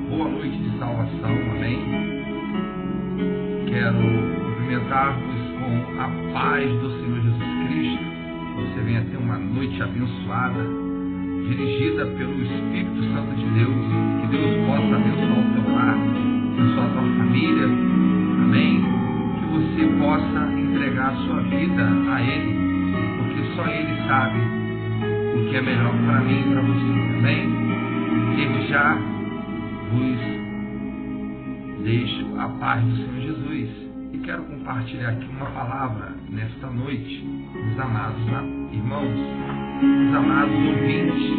boa noite de salvação, amém? Quero cumprimentar-vos com a paz do Senhor Jesus Cristo. Você venha ter uma noite abençoada, dirigida pelo Espírito Santo de Deus. Que Deus possa abençoar o teu lar, abençoar a tua família, amém? Que você possa entregar a sua vida a Ele, porque só Ele sabe o que é melhor para mim e para você, amém? Desde já vos deixo a paz do Senhor Jesus e quero compartilhar aqui uma palavra nesta noite, meus amados irmãos, meus amados ouvintes,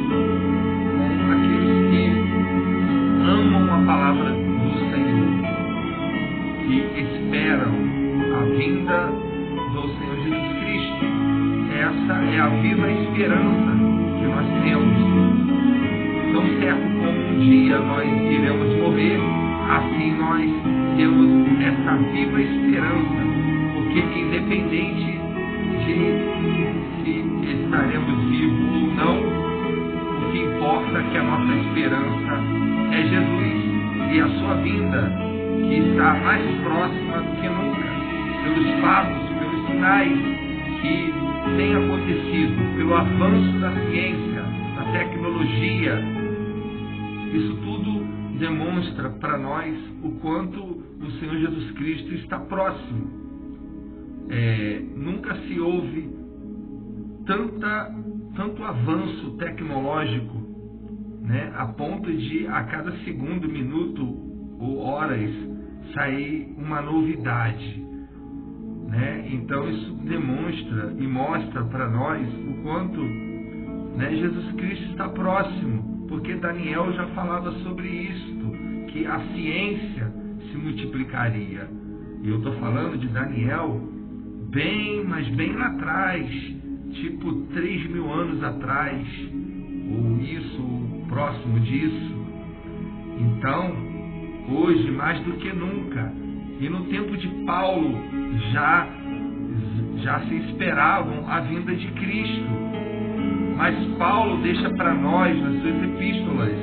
com aqueles que amam a palavra do Senhor, que esperam a vinda do Senhor Jesus Cristo. Essa é a viva esperança que nós temos. Tão certo como um dia nós iremos morrer, assim nós temos essa viva esperança, porque independente de se estaremos vivos ou não, o que importa é que a nossa esperança é Jesus e a sua vinda, que está mais próxima do que nunca, pelos fatos, pelos sinais que têm acontecido, pelo avanço da ciência, da tecnologia. Isso tudo demonstra para nós o quanto o Senhor Jesus Cristo está próximo. Nunca se houve tanto avanço tecnológico, né, a ponto de a cada segundo, minuto ou horas sair uma novidade, né? Então isso demonstra e mostra para nós o quanto, né, Jesus Cristo está próximo. Porque Daniel já falava sobre isto, que a ciência se multiplicaria. E eu estou falando de Daniel mas bem lá atrás, tipo 3.000 anos atrás, ou isso, próximo disso. Então, hoje, mais do que nunca, e no tempo de Paulo, já se esperavam a vinda de Cristo. Mas Paulo deixa para nós, nas suas epístolas,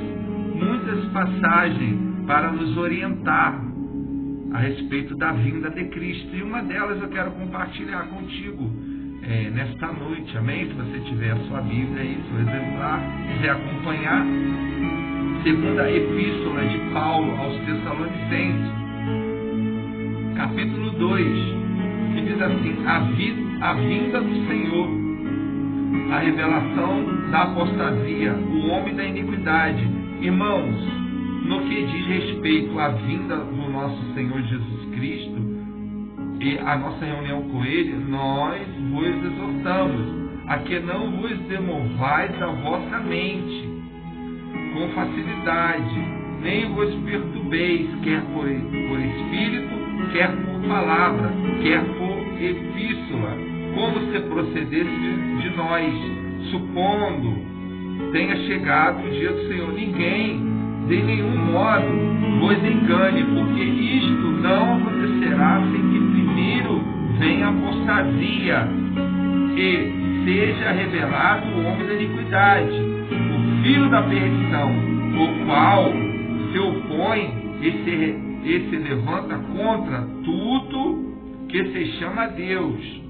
muitas passagens para nos orientar a respeito da vinda de Cristo. E uma delas eu quero compartilhar contigo nesta noite, amém? Se você tiver a sua Bíblia aí, seu exemplar, quiser acompanhar, segunda epístola de Paulo aos Tessalonicenses, capítulo 2, que diz assim: a vinda do Senhor, a revelação da apostasia, o homem da iniquidade. Irmãos, no que diz respeito à vinda do nosso Senhor Jesus Cristo e a nossa reunião com Ele, nós vos exortamos a que não vos demovais a vossa mente com facilidade, nem vos perturbeis, quer por espírito, quer por palavra, quer por epístola, como se procedesse de nós, supondo tenha chegado o dia do Senhor. Ninguém, de nenhum modo, vos engane, porque isto não acontecerá sem que primeiro venha a apostasia e seja revelado o homem da iniquidade, o filho da perdição, o qual se opõe e se levanta contra tudo que se chama Deus,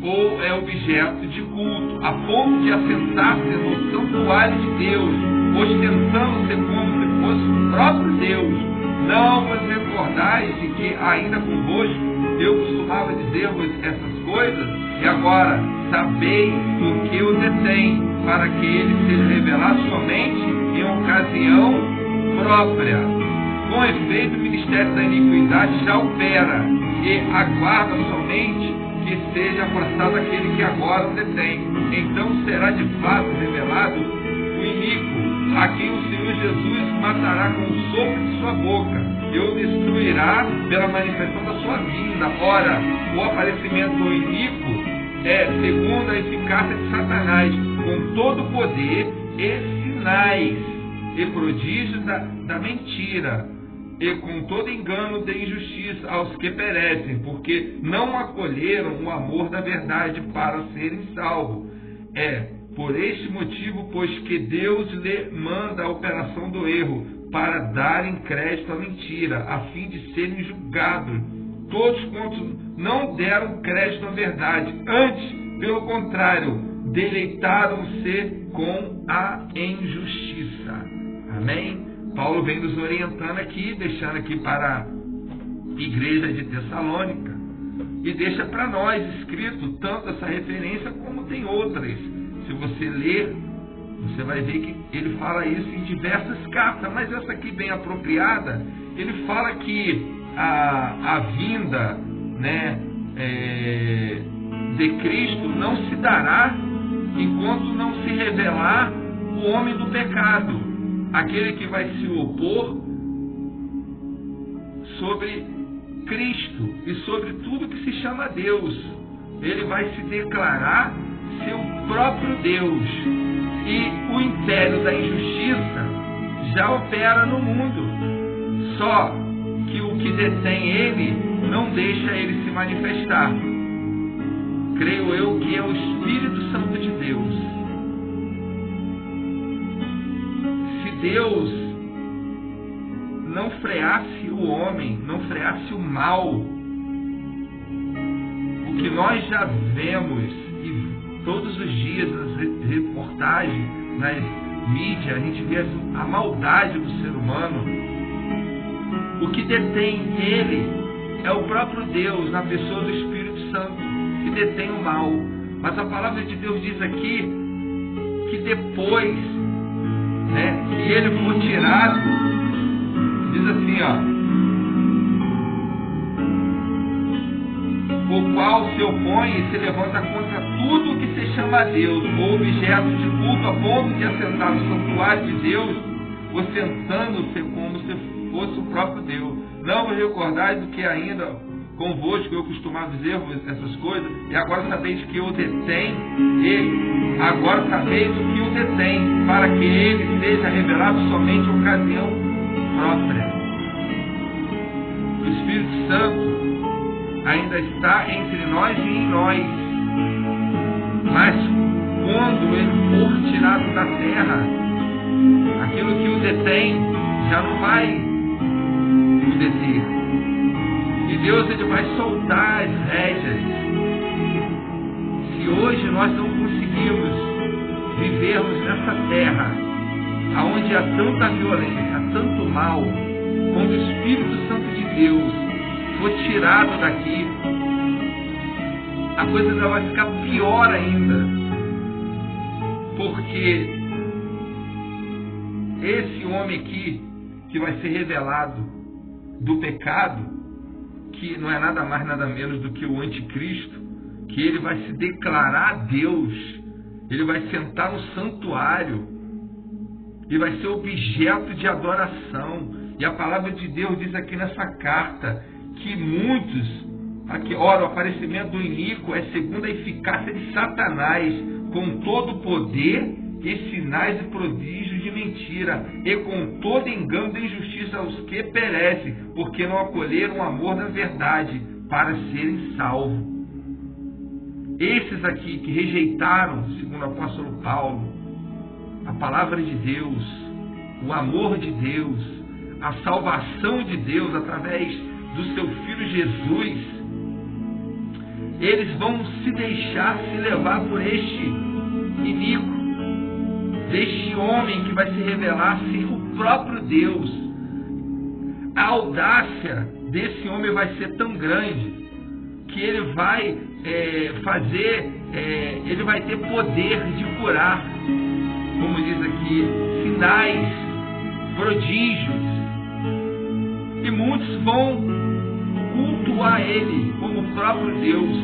ou é objeto de culto, a ponto de assentar-se no santuário de Deus, ostentando-se como se fosse o próprio Deus. Não vos recordais de que ainda convosco eu costumava dizer-vos essas coisas? E agora sabeis o que o detém, para que ele seja revelado somente em ocasião própria. Com efeito, o ministério da iniquidade já opera e aguarda somente que seja afastado aquele que agora o detém. Então será de fato revelado o iníquo, a quem o Senhor Jesus matará com o sopro de sua boca e o destruirá pela manifestação da sua vinda. Ora, o aparecimento do iníquo é segundo a eficácia de Satanás, com todo o poder e sinais e prodígios da mentira, e com todo engano de injustiça aos que perecem, porque não acolheram o amor da verdade para serem salvos. Por este motivo, pois que Deus lhe manda a operação do erro, para darem crédito à mentira, a fim de serem julgados todos quantos não deram crédito à verdade. Antes, pelo contrário, deleitaram-se com a injustiça. Amém? Paulo vem nos orientando aqui, deixando aqui para a igreja de Tessalônica, e deixa para nós escrito tanto essa referência como tem outras. Se você ler, você vai ver que ele fala isso em diversas cartas, mas essa aqui bem apropriada, ele fala que a vinda, né, de Cristo não se dará enquanto não se revelar o homem do pecado, aquele que vai se opor sobre Cristo e sobre tudo que se chama Deus. Ele vai se declarar seu próprio Deus, e o império da injustiça já opera no mundo, só que o que detém ele não deixa ele se manifestar. Creio eu que é o Espírito Santo de Deus. Se Deus não freasse o homem, não freasse o mal, o que nós já vemos todos os dias nas reportagens, nas mídias, a gente vê a maldade do ser humano. O que detém ele é o próprio Deus, na pessoa do Espírito Santo, que detém o mal. Mas a palavra de Deus diz aqui que depois, né, que ele for tirado, diz assim, o qual se opõe e se levanta contra tudo que se chama Deus, ou objeto de culto, a ponto de assentar no santuário de Deus, ostentando-se como se fosse o próprio Deus. Não vos recordais do que ainda convosco eu costumava dizer-vos essas coisas, e agora sabeis que o detém ele, agora sabeis o que o detém, para que ele seja revelado somente em ocasião própria. O Espírito Santo ainda está entre nós e em nós, mas quando ele for tirado da terra, aquilo que o detém já não vai o deter, e Deus ele vai soltar as rédeas. Se hoje nós não conseguimos vivermos nessa terra onde há tanta violência, há tanto mal, quando o Espírito Santo de Deus for tirado daqui, a coisa ainda vai ficar pior ainda, porque esse homem aqui que vai ser revelado do pecado, que não é nada mais nada menos do que o anticristo, que ele vai se declarar Deus, ele vai sentar no santuário e vai ser objeto de adoração. E a palavra de Deus diz aqui nessa carta que muitos, aqui, ora, o aparecimento do iníquo é segundo a eficácia de Satanás, com todo o poder e sinais e prodígios de mentira, e com todo engano de injustiça aos que perecem, porque não acolheram o amor da verdade para serem salvos. Esses aqui que rejeitaram, segundo o apóstolo Paulo, a palavra de Deus, o amor de Deus, a salvação de Deus através do seu Filho Jesus, eles vão se deixar se levar por este iníquo, deste homem que vai se revelar ser o próprio Deus. A audácia desse homem vai ser tão grande que ele vai ele vai ter poder de curar, como diz aqui, sinais, prodígios, e muitos vão cultuar ele como o próprio Deus,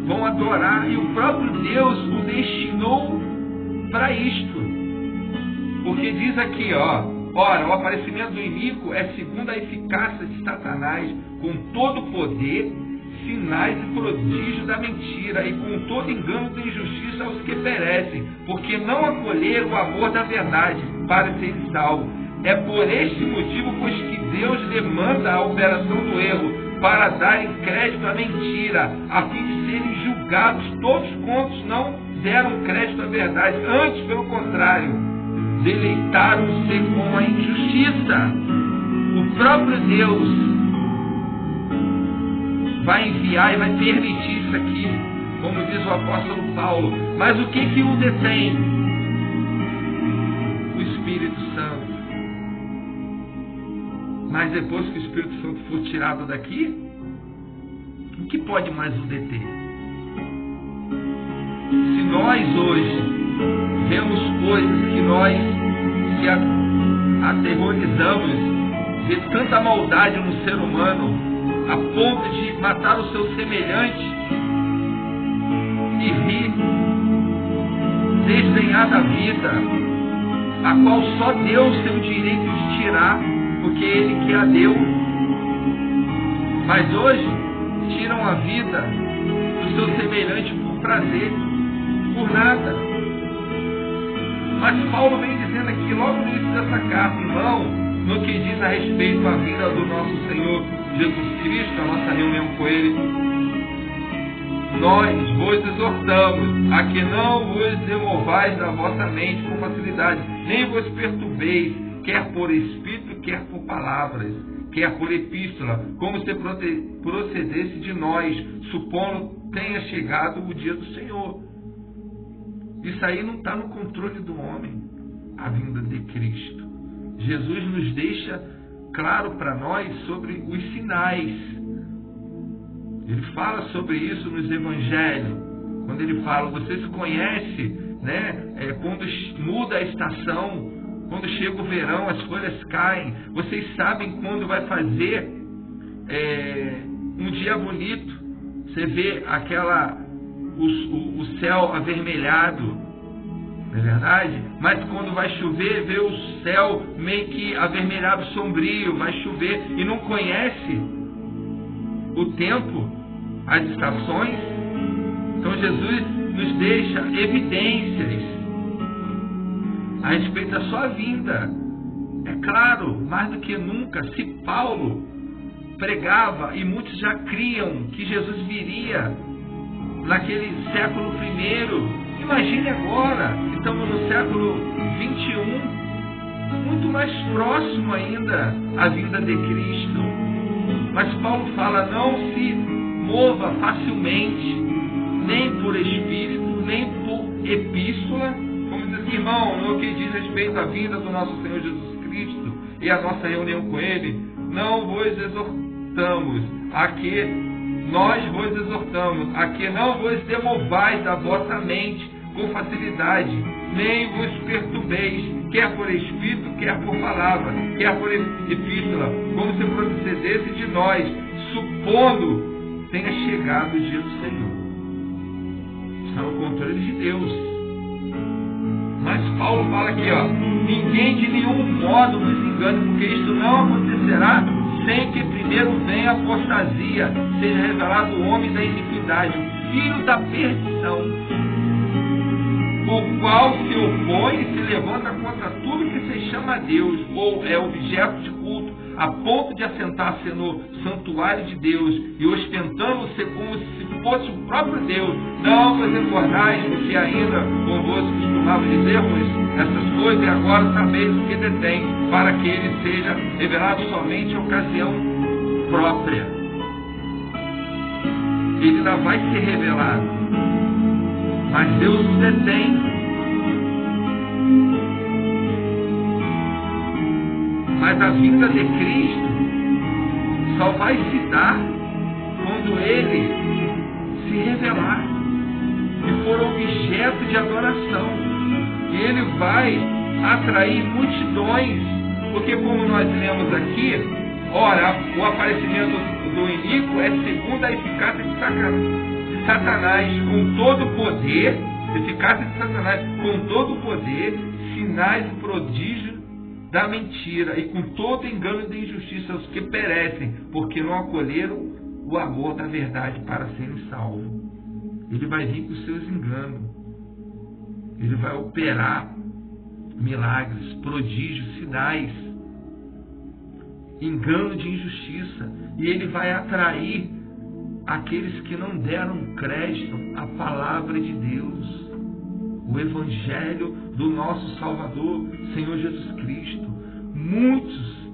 vão adorar, e o próprio Deus o destinou para isto, porque diz aqui, ora, o aparecimento do iníquo é segundo a eficácia de Satanás, com todo o poder, sinais e prodígios da mentira, e com todo engano de injustiça aos que perecem, porque não acolheram o amor da verdade para serem salvos. É por este motivo, pois que Deus demanda a operação do erro, para darem crédito à mentira, a fim de serem julgados todos quantos não deram crédito à verdade. Antes, pelo contrário, deleitaram-se com a injustiça. O próprio Deus vai enviar e vai permitir isso aqui, como diz o apóstolo Paulo. Mas o que o detém? O Espírito Santo. Mas depois que o Espírito Santo for tirado daqui, o que pode mais o deter? Se nós hoje vemos coisas que nós se aterrorizamos, de tanta maldade no ser humano, a ponto de matar o seu semelhante e rir, desdenhar da vida, a qual só Deus tem o direito de tirar, porque Ele que a deu. Mas hoje tiram a vida do seu semelhante por prazer, por nada. Mas Paulo vem dizendo aqui, logo no início dessa carta, irmão, no que diz a respeito à vinda do nosso Senhor Jesus Cristo, a nossa reunião com Ele, nós vos exortamos a que não vos removais da vossa mente com facilidade, nem vos perturbeis, quer por espírito, quer por palavras, quer por epístola, como se procedesse de nós, supondo tenha chegado o dia do Senhor. Isso aí não está no controle do homem, a vinda de Cristo. Jesus nos deixa claro para nós sobre os sinais. Ele fala sobre isso nos evangelhos, quando ele fala, vocês conhecem, né? Quando muda a estação, quando chega o verão, as folhas caem, vocês sabem quando vai fazer um dia bonito, você vê o céu avermelhado, não é verdade? Mas quando vai chover, vê o céu meio que avermelhado, sombrio, vai chover, e não conhece o tempo, as estações. Então Jesus nos deixa evidências a respeito da sua vinda. É claro, mais do que nunca, se Paulo pregava, e muitos já criam que Jesus viria naquele século I, imagine agora, estamos no século XXI, muito mais próximo ainda à vinda de Cristo. Mas Paulo fala, não se mova facilmente, nem por espírito, nem por epístola, como diz aqui, irmão, no que diz respeito à vinda do nosso Senhor Jesus Cristo e a nossa reunião com Ele, não vos exortamos a que nós vos exortamos a que não vos demovais da vossa mente com facilidade, nem vos perturbeis, quer por espírito, quer por palavra, quer por epístola, como se procedesse de nós, supondo tenha chegado o dia do Senhor. Está no controle de Deus. Mas Paulo fala aqui, ninguém de nenhum modo nos engane, porque isto não acontecerá sem que primeiro venha a apostasia, seja revelado o homem da iniquidade, o filho da perdição, o qual se opõe e se levanta contra tudo que se chama Deus, ou é objeto de culto, a ponto de assentar-se no santuário de Deus e ostentando-se como se fosse o próprio Deus. Não vos recordais do que ainda convosco costumava dizermos essas coisas, e agora sabeis o que detém, para que ele seja revelado somente em ocasião própria. Ele ainda vai ser revelado, mas Deus o detém. Mas a vinda de Cristo só vai se dar quando Ele se revelar e for objeto de adoração. E Ele vai atrair multidões, porque como nós lemos aqui, ora, o aparecimento do iníquo é segundo a eficácia de Satanás, com todo o poder, eficácia de Satanás, com todo o poder, sinais e prodígios da mentira, e com todo engano de injustiça aos que perecem, porque não acolheram o amor da verdade para serem salvos. Ele vai vir com os seus enganos. Ele vai operar milagres, prodígios, sinais, engano de injustiça, e ele vai atrair aqueles que não deram crédito à palavra de Deus. o Evangelho do nosso Salvador, Senhor Jesus Cristo. Muitos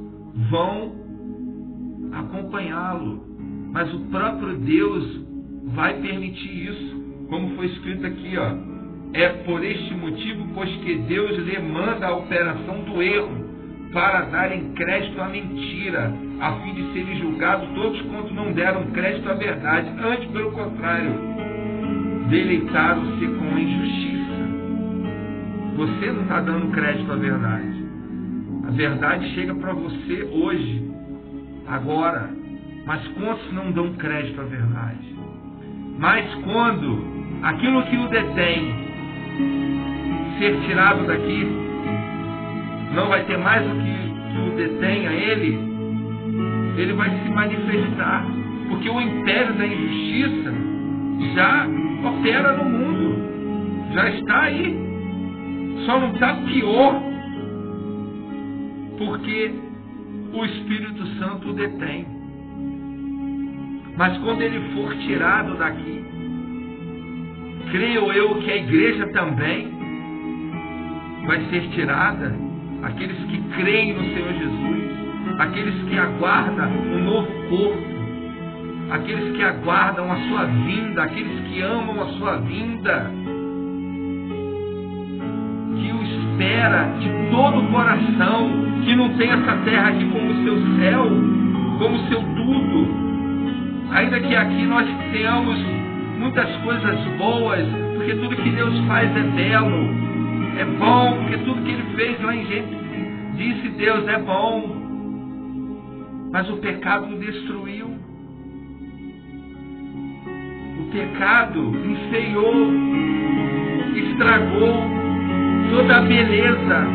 vão acompanhá-lo, mas o próprio Deus vai permitir isso, como foi escrito aqui, é por este motivo, pois que Deus lhe manda a operação do erro, para darem crédito à mentira, a fim de serem julgados todos quanto não deram crédito à verdade. Antes, pelo contrário, deleitaram-se com a injustiça. Você não está dando crédito à verdade. A verdade chega para você hoje, agora. Mas quantos não dão crédito à verdade? Mas quando aquilo que o detém ser tirado daqui, não vai ter mais o que o detém a ele vai se manifestar, porque o império da injustiça já opera no mundo, já está aí, só não está pior, porque o Espírito Santo o detém. Mas quando ele for tirado daqui, creio eu que a igreja também vai ser tirada. Aqueles que creem no Senhor Jesus, aqueles que aguardam um novo corpo, aqueles que aguardam a sua vinda, aqueles que amam a sua vinda, que o espera de todo o coração, que não tem essa terra aqui como seu céu, como seu tudo. Ainda que aqui nós tenhamos muitas coisas boas, porque tudo que Deus faz é belo, é bom, porque tudo que Ele fez lá em Gênesis, disse Deus, é bom. Mas o pecado o destruiu. O pecado enfeiou, estragou toda a beleza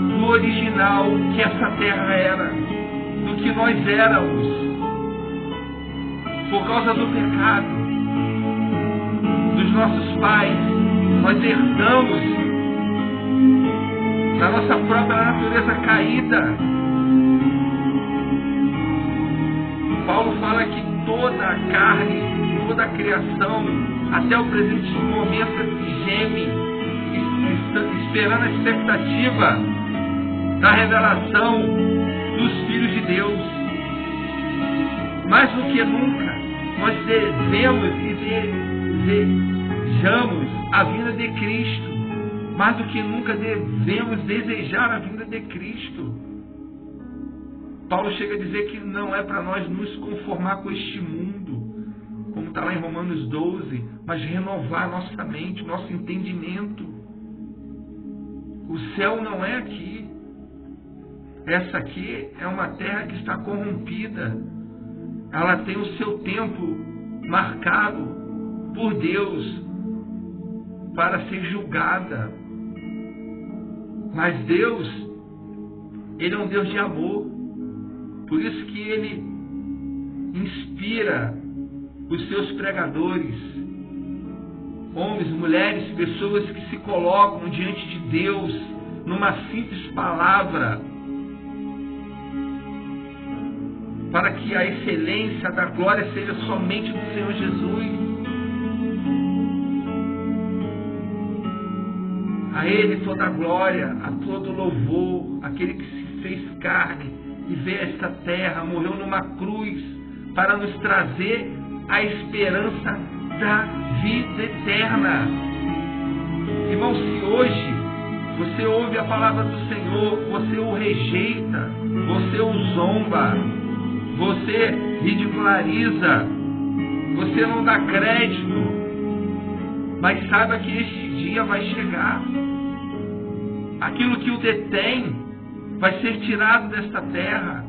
do original que essa terra era, do que nós éramos. Por causa do pecado dos nossos pais, nós herdamos da nossa própria natureza caída. Paulo fala que toda a carne, toda a criação, até o presente momento, geme, esperando a expectativa da revelação dos filhos de Deus. Mais do que nunca, nós devemos e desejamos a vinda de Cristo. Mais do que nunca devemos desejar a vinda de Cristo. Paulo chega a dizer que não é para nós nos conformar com este mundo, como está lá em Romanos 12, mas renovar nossa mente, nosso entendimento. O céu não é aqui. Essa aqui é uma terra que está corrompida. Ela tem o seu tempo marcado por Deus para ser julgada. Mas Deus, Ele é um Deus de amor. Por isso que Ele inspira os seus pregadores, homens, mulheres, pessoas que se colocam diante de Deus numa simples palavra, para que a excelência da glória seja somente do Senhor Jesus. A Ele toda a glória, a todo louvor, aquele que se fez carne e veio a esta terra, morreu numa cruz para nos trazer a esperança da vida eterna. Irmão, se hoje você ouve a palavra do Senhor, você o rejeita, você o zomba, você ridiculariza, você não dá crédito, mas saiba que este dia vai chegar. Aquilo que o detém vai ser tirado desta terra.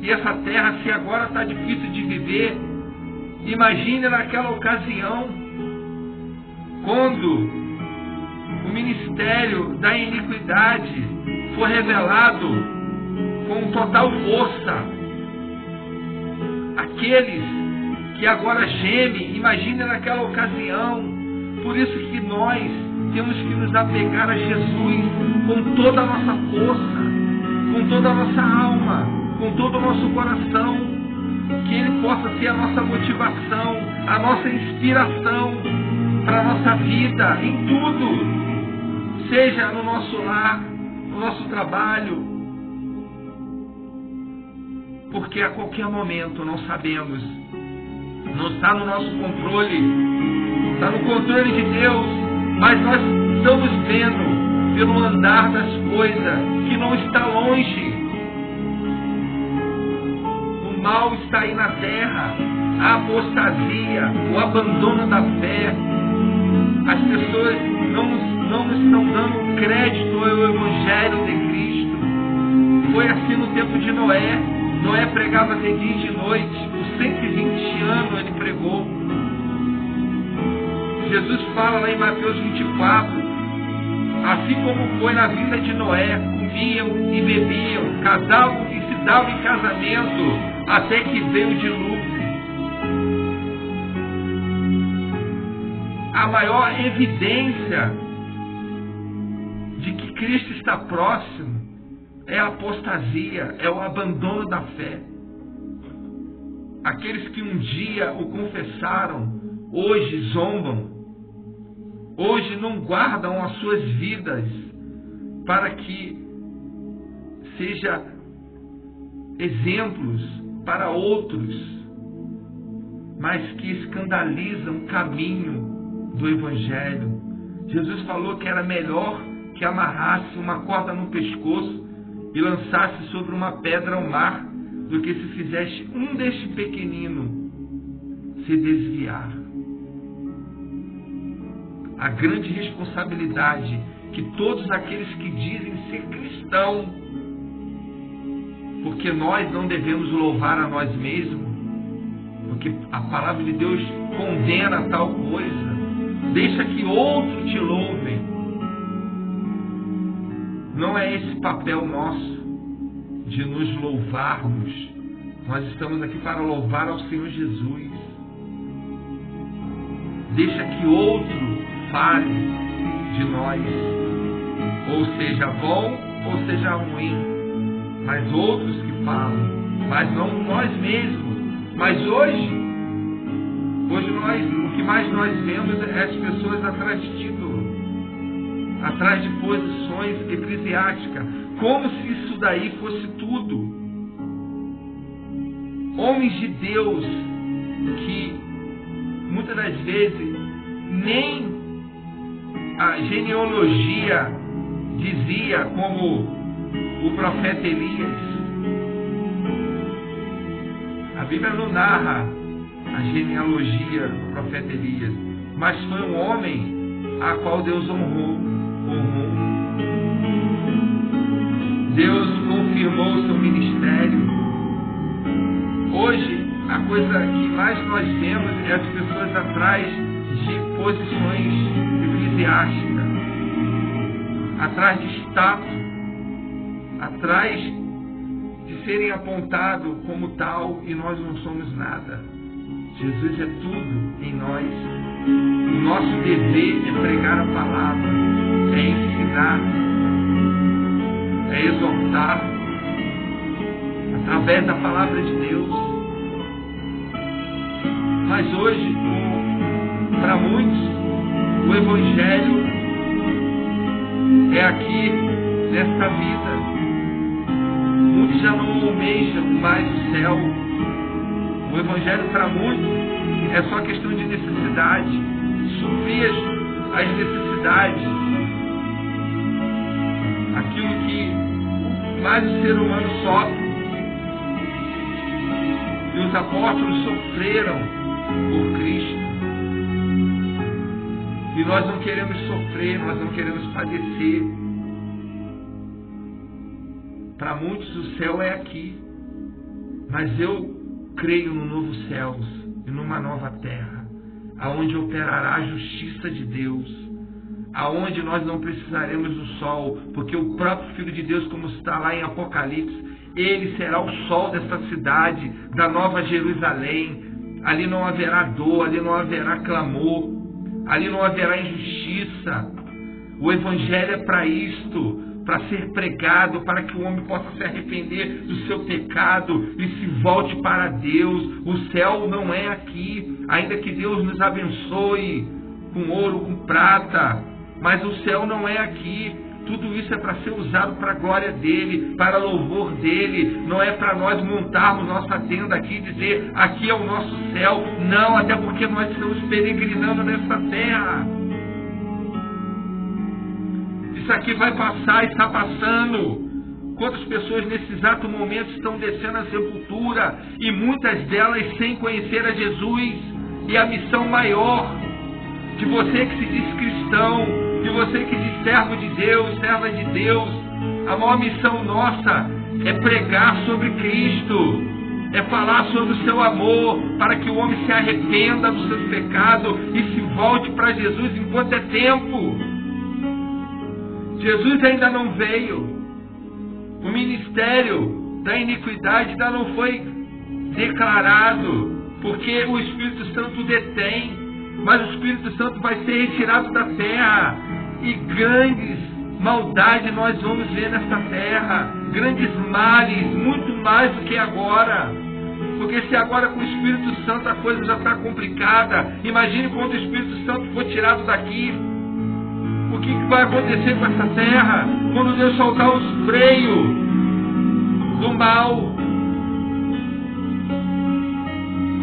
E essa terra, se agora está difícil de viver, imagine naquela ocasião, quando o ministério da iniquidade for revelado com total força. Aqueles que agora gemem, imagine naquela ocasião. Por isso que nós temos que nos apegar a Jesus com toda a nossa força, com toda a nossa alma, com todo o nosso coração, que Ele possa ser a nossa motivação, a nossa inspiração, para a nossa vida, em tudo, seja no nosso lar, no nosso trabalho, porque a qualquer momento não sabemos, não está no nosso controle, está no controle de Deus, mas nós estamos vendo pelo andar das coisas que não está longe. O mal está aí na terra, a apostasia, o abandono da fé. As pessoas não estão dando crédito ao Evangelho de Cristo. Foi assim no tempo de Noé. Noé pregava de dia e de noite, por 120 anos ele pregou. Jesus fala lá em Mateus 24, assim como foi na vida de Noé, comiam e bebiam, casavam e se davam em casamento, até que veio o dilúvio. A maior evidência de que Cristo está próximo é a apostasia, é o abandono da fé. Aqueles que um dia o confessaram, hoje zombam, hoje não guardam as suas vidas para que seja exemplos para outros, mas que escandalizam o caminho do Evangelho. Jesus falou que era melhor que amarrasse uma corda no pescoço e lançasse sobre uma pedra ao mar, do que se fizesse um deste pequenino se desviar. A grande responsabilidade que todos aqueles que dizem ser cristão, porque nós não devemos louvar a nós mesmos, porque a palavra de Deus condena tal coisa, deixa que outros te louvem. Não é esse papel nosso de nos louvarmos. Nós estamos aqui para louvar ao Senhor Jesus. Deixa que outro fale de nós, ou seja bom ou seja ruim, mas outros que falam, mas não nós mesmos. Mas hoje o que mais nós vemos é as pessoas atrás de título, atrás de posições eclesiásticas, como se isso daí fosse tudo. Homens de Deus que muitas das vezes nem a genealogia dizia, como o profeta Elias. A Bíblia não narra a genealogia do profeta Elias, mas foi um homem a qual Deus honrou. Deus confirmou o seu ministério. Hoje, a coisa que mais nós vemos é as pessoas atrás de posições eclesiásticas, atrás de status, atrás de serem apontados como tal, e nós não somos nada. Jesus é tudo em nós. O nosso dever é pregar a palavra, é ensinar, é exortar através da palavra de Deus. Mas hoje, para muitos, o Evangelho é aqui nesta vida. Muitos já não almejam mais o céu. O Evangelho para muitos é só questão de necessidade, suprir as necessidades, aquilo que mais o ser humano sofre. E os apóstolos sofreram por Cristo. E nós não queremos sofrer, nós não queremos padecer. Para muitos o céu é aqui, mas eu creio no novo céus e numa nova terra, aonde operará a justiça de Deus, aonde nós não precisaremos do sol, porque o próprio Filho de Deus, como está lá em Apocalipse, ele será o sol desta cidade, da Nova Jerusalém. Ali não haverá dor, ali não haverá clamor, ali não haverá injustiça. O Evangelho é para isto, para ser pregado, para que o homem possa se arrepender do seu pecado e se volte para Deus. O céu não é aqui, ainda que Deus nos abençoe com ouro, com prata, mas o céu não é aqui. Tudo isso é para ser usado para a glória dele, para louvor dele. Não é para nós montarmos nossa tenda aqui e dizer, aqui é o nosso céu. Não, até porque nós estamos peregrinando nessa terra. Isso aqui vai passar, está passando. Quantas pessoas nesse exato momento estão descendo a sepultura, e muitas delas sem conhecer a Jesus. E a missão maior de você que se diz cristão, de você que diz servo de Deus, serva de Deus, a maior missão nossa é pregar sobre Cristo, é falar sobre o seu amor, para que o homem se arrependa dos seus pecados e se volte para Jesus enquanto é tempo. Jesus ainda não veio. O ministério da iniquidade ainda não foi declarado, porque o Espírito Santo detém, mas o Espírito Santo vai ser retirado da terra, e grandes maldades nós vamos ver nessa terra, grandes males, muito mais do que agora, porque se agora com o Espírito Santo a coisa já está complicada, imagine quando o Espírito Santo for tirado daqui. O que vai acontecer com essa terra quando Deus soltar os freios do mal?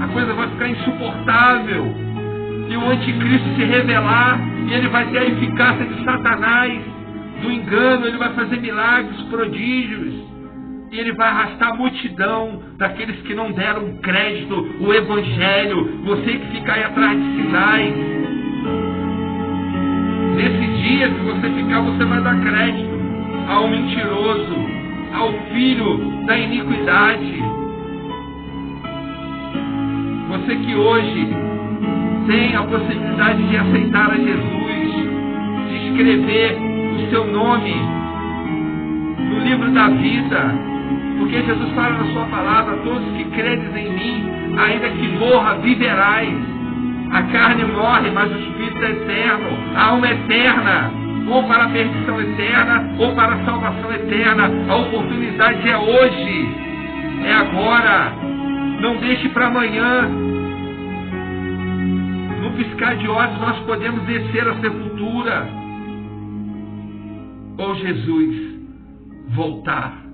A coisa vai ficar insuportável. E o anticristo se revelar, e ele vai ter a eficácia de Satanás, do engano, ele vai fazer milagres, prodígios, e ele vai arrastar a multidão daqueles que não deram crédito, o evangelho, você que fica aí atrás de sinais. Nesse dia, se você ficar, você vai dar crédito ao mentiroso, ao filho da iniquidade. Você que hoje tem a possibilidade de aceitar a Jesus, de escrever o seu nome no livro da vida, porque Jesus fala na sua palavra, todos que credes em mim, ainda que morra, viverás. A carne morre, mas o Espírito é eterno, a alma é eterna, ou para a perdição eterna, ou para a salvação eterna. A oportunidade é hoje, é agora, não deixe para amanhã. No piscar de olhos nós podemos descer a sepultura, ou Jesus voltar,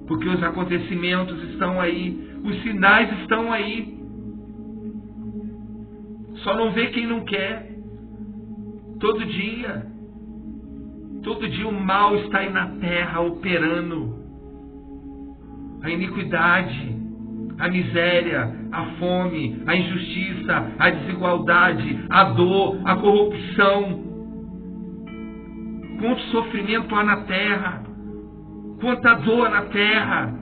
porque os acontecimentos estão aí, os sinais estão aí. Só não vê quem não quer. Todo dia o mal está aí na terra operando. A iniquidade, a miséria, a fome, a injustiça, a desigualdade, a dor, a corrupção. Quanto sofrimento há na terra, quanta dor na terra.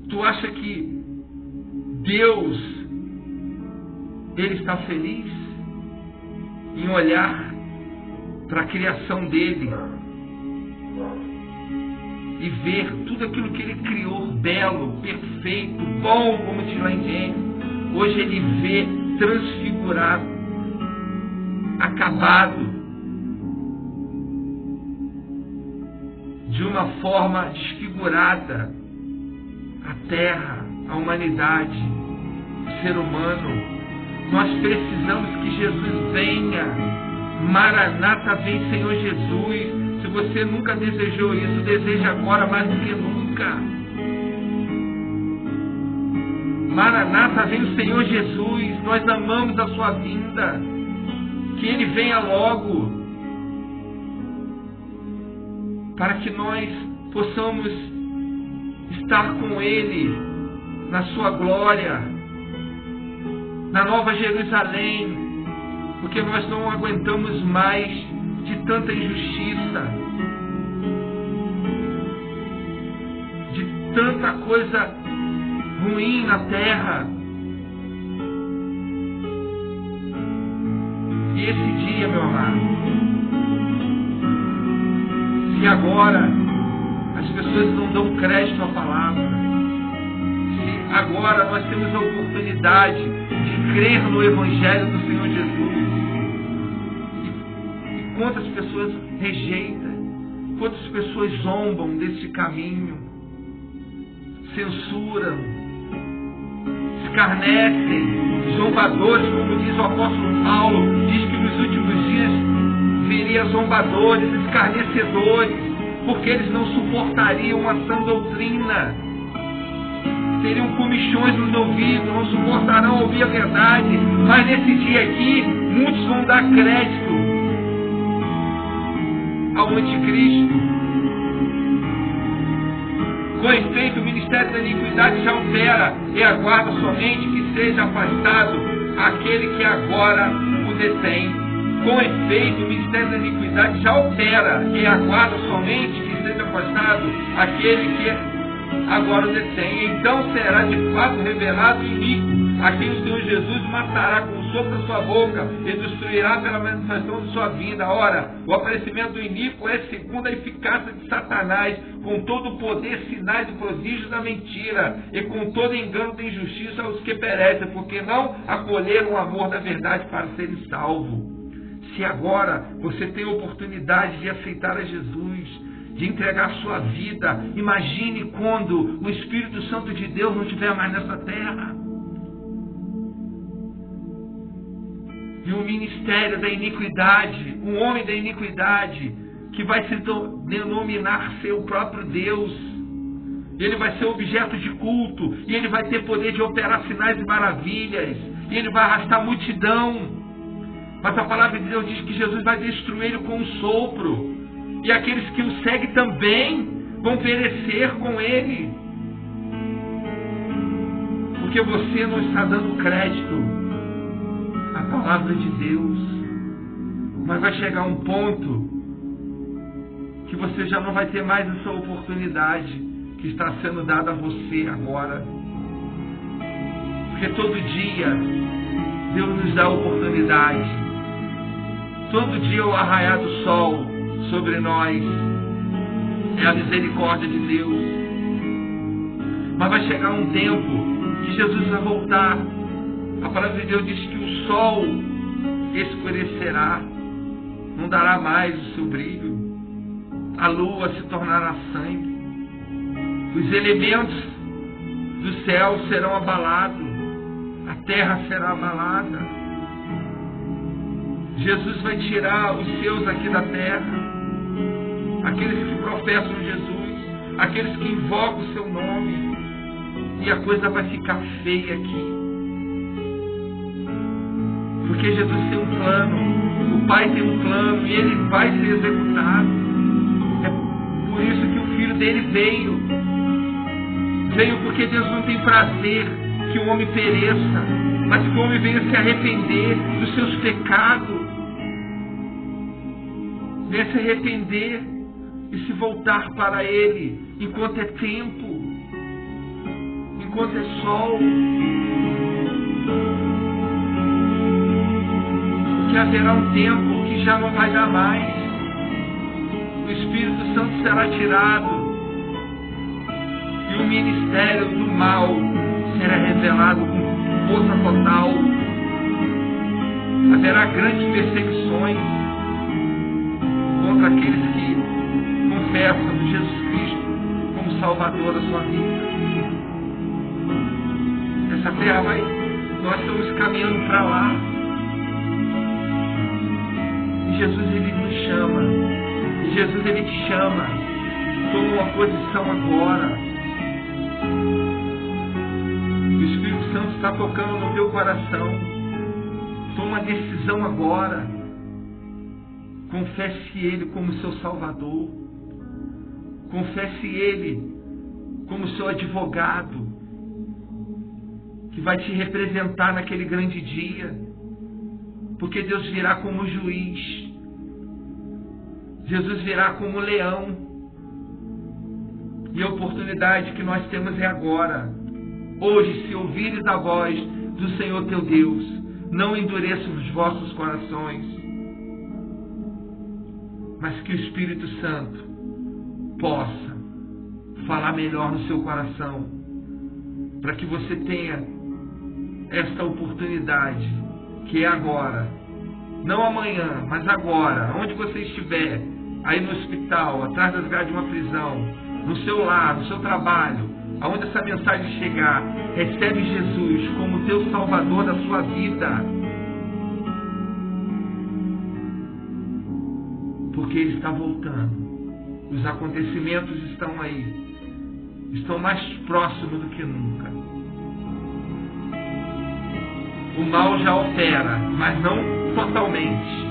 Tu acha que Deus, Ele está feliz em olhar para a criação dele e ver tudo aquilo que Ele criou, belo, perfeito, bom, como diz lá em Gênesis? Hoje Ele vê transfigurado, acabado, de uma forma desfigurada, a terra, a humanidade, o ser humano. Nós precisamos que Jesus venha. Maranata, vem Senhor Jesus. Se você nunca desejou isso, deseja agora mais do que nunca. Maranata, vem o Senhor Jesus. Nós amamos a sua vinda. Que Ele venha logo, para que nós possamos estar com Ele na sua glória, na Nova Jerusalém, porque nós não aguentamos mais de tanta injustiça, de tanta coisa ruim na terra. E esse dia, meu amado, se agora as pessoas não dão crédito à palavra, se agora nós temos a oportunidade de crer no Evangelho do Senhor Jesus, e quantas pessoas rejeitam, quantas pessoas zombam desse caminho, censuram, se escarnecem, zombadores, como diz o apóstolo Paulo, diz que nos últimos dias viria zombadores, escarnecedores, porque eles não suportariam a sã doutrina, teriam comichões nos ouvidos, não suportarão ouvir a verdade, mas nesse dia aqui, muitos vão dar crédito ao anticristo. Com efeito, o ministério da iniquidade já opera e aguarda somente que seja afastado aquele que agora o detém. Com efeito, o ministério da iniquidade já opera e aguarda somente que seja afastado aquele que agora o detém. Então será de fato revelado o iníquo, a quem o Senhor Jesus matará com o sopro da sua boca e destruirá pela manifestação de sua vida. Ora, o aparecimento do iníquo é segundo a eficácia de Satanás, com todo o poder, sinais e prodígios da mentira, e com todo engano da injustiça aos que perecem, porque não acolheram o amor da verdade para serem salvos. Se agora você tem a oportunidade de aceitar a Jesus, de entregar a sua vida, imagine quando o Espírito Santo de Deus não estiver mais nessa terra. E o ministério da iniquidade, um homem da iniquidade, que vai se denominar ser o próprio Deus. Ele vai ser objeto de culto, e ele vai ter poder de operar sinais e maravilhas, e ele vai arrastar multidão. Mas a palavra de Deus diz que Jesus vai destruir ele com um sopro. E aqueles que o seguem também vão perecer com ele. Porque você não está dando crédito à palavra de Deus. Mas vai chegar um ponto que você já não vai ter mais essa oportunidade que está sendo dada a você agora. Porque todo dia Deus nos dá a oportunidade. Todo dia o arraiar do sol sobre nós é a misericórdia de Deus. Mas vai chegar um tempo que Jesus vai voltar. A palavra de Deus diz que o sol escurecerá, não dará mais o seu brilho, a lua se tornará sangue, os elementos do céu serão abalados, a terra será abalada. Jesus vai tirar os seus aqui da terra, aqueles que professam Jesus, aqueles que invocam o seu nome, e a coisa vai ficar feia aqui. Porque Jesus tem um plano, o Pai tem um plano, e ele vai ser executado. É por isso que o Filho dele veio. Veio porque Deus não tem prazer que o homem pereça, mas que o homem venha se arrepender dos seus pecados. Venha se arrepender e se voltar para Ele enquanto é tempo, enquanto é sol. Porque haverá um tempo que já não vai dar mais. O Espírito Santo será tirado e o ministério do mal será revelado com força total. Haverá grandes perseguições contra aqueles que confessam Jesus Cristo como Salvador da sua vida. Essa terra nós estamos caminhando para lá. E Jesus, Ele nos chama. E Jesus, Ele te chama. Toma uma posição agora. O Espírito Santo está tocando no teu coração. Toma uma decisão agora. Confesse Ele como seu Salvador. Confesse Ele como seu advogado, que vai te representar naquele grande dia. Porque Deus virá como juiz. Jesus virá como leão. E a oportunidade que nós temos é agora. Hoje, se ouvires a voz do Senhor teu Deus, não endureça os vossos corações, mas que o Espírito Santo possa falar melhor no seu coração, para que você tenha esta oportunidade, que é agora, não amanhã, mas agora, onde você estiver, aí no hospital, atrás das grades de uma prisão, no seu lar, no seu trabalho, aonde essa mensagem chegar, recebe Jesus como teu Salvador da sua vida. Porque Ele está voltando. Os acontecimentos estão aí. Estão mais próximos do que nunca. O mal já opera, mas não totalmente.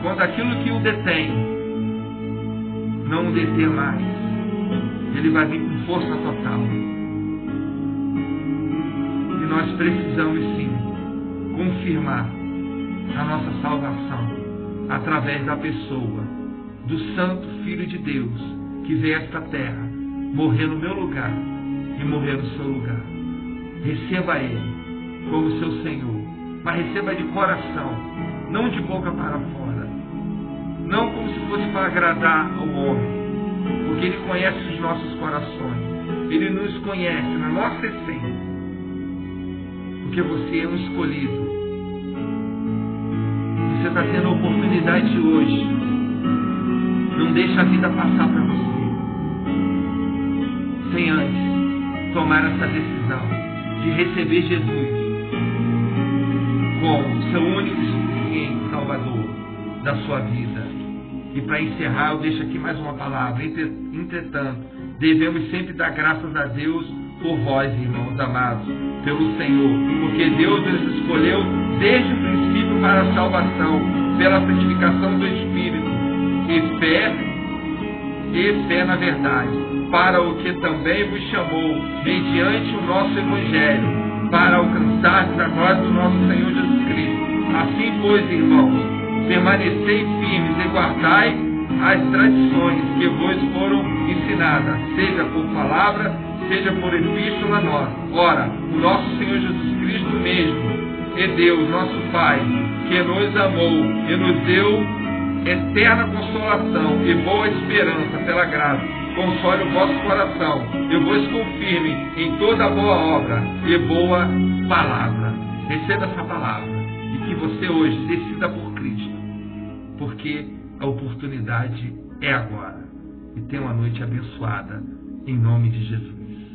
Quando aquilo que o detém não o deter mais, ele vai vir com força total. E nós precisamos sim confirmar a nossa salvação através da pessoa do Santo Filho de Deus que veio a esta terra morrer no meu lugar e morrer no seu lugar. Receba Ele como seu Senhor, mas receba de coração, não de boca para fora, não como se fosse para agradar ao homem, porque Ele conhece os nossos corações, Ele nos conhece na nossa essência, porque você é um escolhido. Você está tendo a oportunidade hoje. Não deixa a vida passar para você sem antes tomar essa decisão de receber Jesus como seu único e suficiente Salvador da sua vida. E para encerrar, eu deixo aqui mais uma palavra. Entretanto, devemos sempre dar graças a Deus por vós, irmãos amados, pelo Senhor, porque Deus nos escolheu desde o princípio para a salvação, pela santificação do Espírito, e fé na verdade, para o que também vos chamou, mediante o nosso Evangelho, para alcançar a glória do nosso Senhor Jesus Cristo. Assim, pois, irmãos, permanecei firmes e guardai as tradições que vos foram ensinadas, seja por palavra, seja por epístola nossa. Ora, o nosso Senhor Jesus Cristo mesmo, é Deus, nosso Pai, que nos amou e nos deu eterna consolação e boa esperança pela graça, console o vosso coração e vos confirme em toda boa obra e boa palavra. Receba essa palavra e que você hoje decida por Cristo, porque a oportunidade é agora. E tenha uma noite abençoada em nome de Jesus.